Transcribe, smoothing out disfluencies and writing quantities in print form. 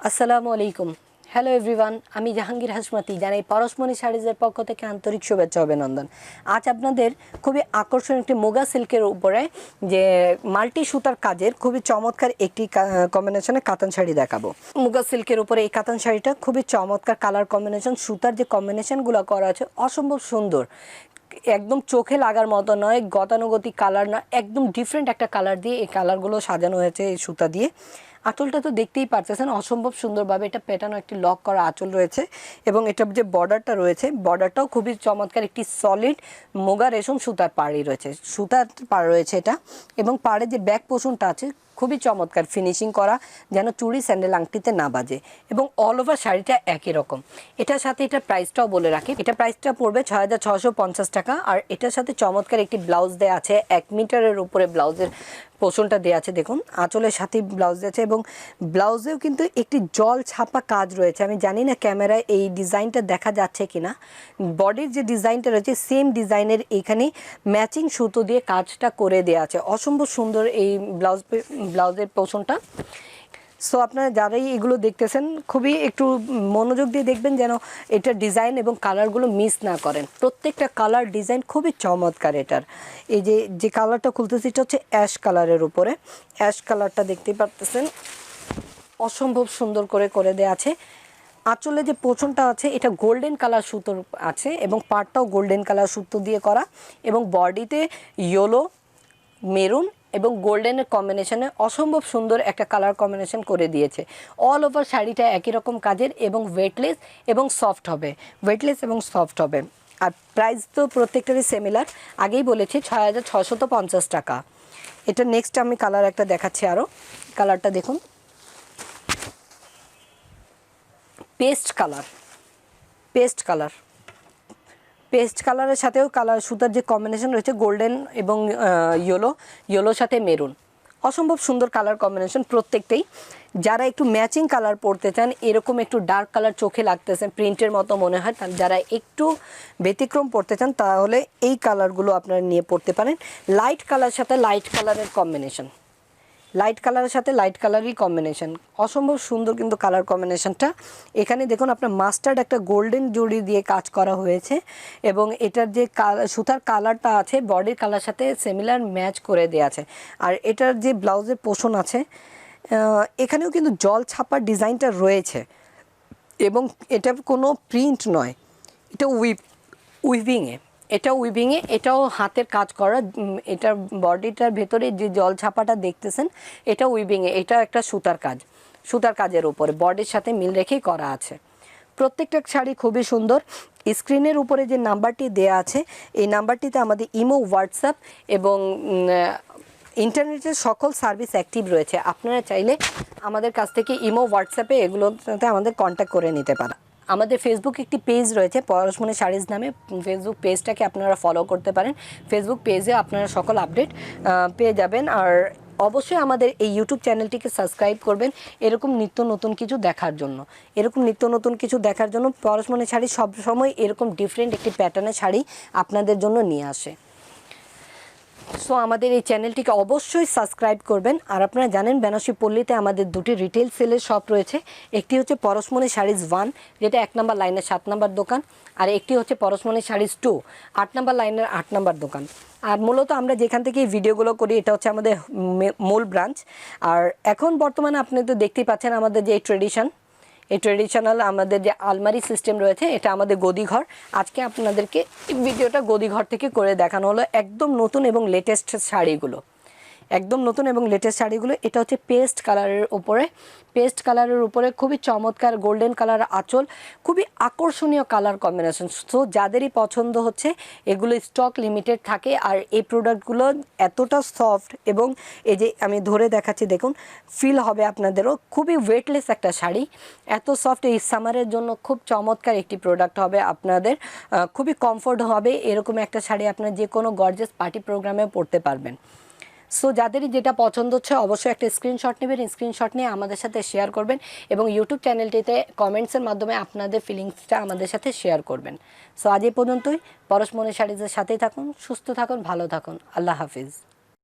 আসসালামু আলাইকুম। Hello everyone, আমি জাহাঙ্গীর হাশমাতি জানাই পরশমনি শাড়িজের পক্ষ থেকে আন্তরিক শুভেচ্ছা অভিনন্দন। আজ আপনাদের খুবই আকর্ষণীয় একটি মোগা সিল্কের উপরে যে মাল্টি সুতার কাজের খুবই চমৎকার একটি কম্বিনেশনে কাতান শাড়ি দেখাবো। মোগা সিল্কের উপরে এই কাতান শাড়িটা খুবই চমৎকার কালার কম্বিনেশন, সুতার যে কম্বিনেশনগুলো করা আছে অসম্ভব সুন্দর, একদম চোখে লাগার মতো নয়, গতানুগতিক কালার না, একদম ডিফারেন্ট একটা কালার দিয়ে এই কালারগুলো সাজানো হয়েছে এই সুতা দিয়ে। আঁচলটা তো দেখতেই পারতেছেন অসম্ভব সুন্দরভাবে এটা পেটানো একটি লক করা আঁচল রয়েছে এবং এটার যে বর্ডারটা রয়েছে বর্ডারটাও খুবই চমৎকার, একটি সলিড মোগা রেশম সুতার পাড়ি রয়েছে, সুতার পাড় রয়েছে এটা, এবং পাড়ে যে ব্যাক পোর্শনটা আছে খুবই চমৎকার ফিনিশিং করা, যেন চুড়ি স্যান্ডেল আংটিতে না বাজে, এবং অল ওভার শাড়িটা একই রকম। এটার সাথে এটার প্রাইসটাও বলে রাখি, এটা প্রাইসটা পড়বে ৬,৬৫০ টাকা। আর এটার সাথে চমৎকার একটি ব্লাউজ দেওয়া আছে, ১ মিটারের উপরে ব্লাউজের পোর্শনটা দেওয়া আছে, দেখুন আঁচলের সাথে ব্লাউজ আছে এবং ব্লাউজেও কিন্তু একটি জল ছাপা কাজ রয়েছে। আমি জানি না ক্যামেরায় এই ডিজাইনটা দেখা যাচ্ছে কিনা, বডির যে ডিজাইনটা রয়েছে সেম ডিজাইনের এইখানে ম্যাচিং সুতো দিয়ে কাজটা করে দেওয়া আছে, অসম্ভব সুন্দর এই ব্লাউজের পোর্শনটা। সো আপনারা যারাই এগুলো দেখতেছেন খুবই একটু মনোযোগ দিয়ে দেখবেন যেন এটার ডিজাইন এবং কালারগুলো মিস না করেন, প্রত্যেকটা কালার ডিজাইন খুবই চমৎকার। এটার এই যে কালারটা খুলতেছি এটা হচ্ছে অ্যাশ কালারের উপরে, অ্যাশ কালারটা দেখতেই পারতেছেন অসম্ভব সুন্দর করে দেওয়া আছে। আঁচলে যে পোর্শনটা আছে এটা গোল্ডেন কালার সুতোর আছে এবং পাড়টাও গোল্ডেন কালার সুতো দিয়ে করা, এবং বডিতে ইয়েলো, মেরুন এবং গোল্ডেনের কম্বিনেশনে অসম্ভব সুন্দর একটা কালার কম্বিনেশন করে দিয়েছে। অল ওভার শাড়িটা একই রকম কাজের এবং ওয়েটলেস এবং সফট হবে, ওয়েটলেস এবং সফট হবে। আর প্রাইস তো প্রত্যেকটারই সিমিলার, আগেই বলেছি ৬,৬৫০ টাকা। এটা নেক্সট আমি কালার একটা দেখাচ্ছি, আরও কালারটা দেখুন, paste colour, paste colour, paste কালারের সাথেও কালার সুতার যে কম্বিনেশন রয়েছে গোল্ডেন এবং ইয়েলোর সাথে মেরুন, অসম্ভব সুন্দর কালার কম্বিনেশন প্রত্যেকটাই। যারা একটু ম্যাচিং কালার পরতে চান, এরকম একটু ডার্ক কালার চোখে লাগতেছে প্রিন্টের মতো মনে হয়, যারা একটু ব্যতিক্রম পরতে চান তাহলে এই কালারগুলো আপনারা নিয়ে পরতে পারেন। লাইট কালার সাথে লাইট কালারের কম্বিনেশন, লাইট কালারের সাথে লাইট কালারই কম্বিনেশন, অসম্ভব সুন্দর কিন্তু কালার কম্বিনেশনটা। এখানে দেখুন আপনার মাস্টার্ড একটা গোল্ডেন জড়ি দিয়ে কাজ করা হয়েছে এবং এটার যে সুতার কালারটা আছে বডির কালার সাথে সিমিলার ম্যাচ করে দেওয়া আছে। আর এটার যে ব্লাউজের পোর্শন আছে এখানেও কিন্তু জল ছাপার ডিজাইনটা রয়েছে এবং এটা কোনো প্রিন্ট নয়, এটা উইভিংয়ে, এটাও হাতের কাজ করা। এটার বডিটার ভেতরে যে জল ছাপাটা দেখতেছেন এটা উইভিংয়ে, এটা একটা সুতার কাজের উপরে বডির সাথে মিল রেখেই করা আছে। প্রত্যেকটা শাড়ি খুবই সুন্দর। স্ক্রিনের উপরে যে নাম্বারটি দেয়া আছে এই নাম্বারটিতে আমাদের ইমো, হোয়াটসঅ্যাপ এবং ইন্টারনেটের সকল সার্ভিস অ্যাক্টিভ রয়েছে। আপনারা চাইলে আমাদের কাছ থেকে ইমো, হোয়াটসঅ্যাপে এগুলোতে আমাদের কন্ট্যাক্ট করে নিতে পারেন। আমাদের ফেসবুক একটি পেজ রয়েছে পরশমনি শাড়িজ নামে, ফেসবুক পেজটাকে আপনারা ফলো করতে পারেন। ফেসবুক পেজে আপনারা সকল আপডেট পেয়ে যাবেন। আর অবশ্যই আমাদের এই ইউটিউব চ্যানেলটিকে সাবস্ক্রাইব করবেন এরকম নিত্য নতুন কিছু দেখার জন্য। পরশমনি শাড়ি সবসময় এরকম ডিফারেন্ট একটি প্যাটার্নের শাড়ি আপনাদের জন্য নিয়ে আসে। সো আমাদের এই চ্যানেলটিকে অবশ্যই সাবস্ক্রাইব করবেন। আর আপনারা জানেন বেনারসি পল্লীতে আমাদের দুটি রিটেল সেলের শপ রয়েছে, একটি হচ্ছে পরশমনি শাড়িজ 1 যেটা 1 নম্বর লাইনের 7 নম্বর দোকান, আর একটি হচ্ছে পরশমনি শাড়িজ 2 8 নম্বর লাইনের 8 নম্বর দোকান। আর মূলত আমরা যেখান থেকে এই ভিডিওগুলো করি এটা হচ্ছে আমাদের মূল ব্রাঞ্চ। আর এখন বর্তমানে আপনি তো দেখতেই পাচ্ছেন আমাদের যে ট্রেডিশনাল আমাদের যে আলমারি সিস্টেম রয়েছে এটা আমাদের গদিঘর। আজকে আপনাদেরকে ভিডিওটা গদিঘর থেকে করে দেখানো হলো একদম নতুন এবং লেটেস্ট শাড়িগুলো, এটা হচ্ছে পেস্ট কালারের উপরে খুবই চমৎকার গোল্ডেন কালার আঁচল, খুবই আকর্ষণীয় কালার কম্বিনেশন। সো যাদেরই পছন্দ হচ্ছে এগুলো স্টক লিমিটেড থাকে। আর এই প্রোডাক্টগুলো এতটা সফট এবং এই যে আমি ধরে দেখাচ্ছি দেখুন, ফিল হবে আপনাদেরও, খুবই ওয়েটলেস একটা শাড়ি, এত সফট। এই সামারের জন্য খুব চমৎকার একটি প্রোডাক্ট হবে আপনাদের, খুবই কমফোর্ট হবে। এরকম একটা শাড়ি আপনার যে কোনো গর্জিয়াস পার্টি প্রোগ্রামে পরতে পারবেন। সো যাদেরই যেটা পছন্দ হচ্ছে অবশ্যই একটা স্ক্রিনশট নেবেন, স্ক্রিনশট নিয়ে আমাদের সাথে শেয়ার করবেন এবং ইউটিউব চ্যানেলটিতে কমেন্টসের মাধ্যমে আপনাদের ফিলিংসটা আমাদের সাথে শেয়ার করবেন। সো আজ এই পর্যন্তই। পরশমনি শাড়িজের সাথেই থাকুন, সুস্থ থাকুন, ভালো থাকুন। আল্লাহ হাফিজ।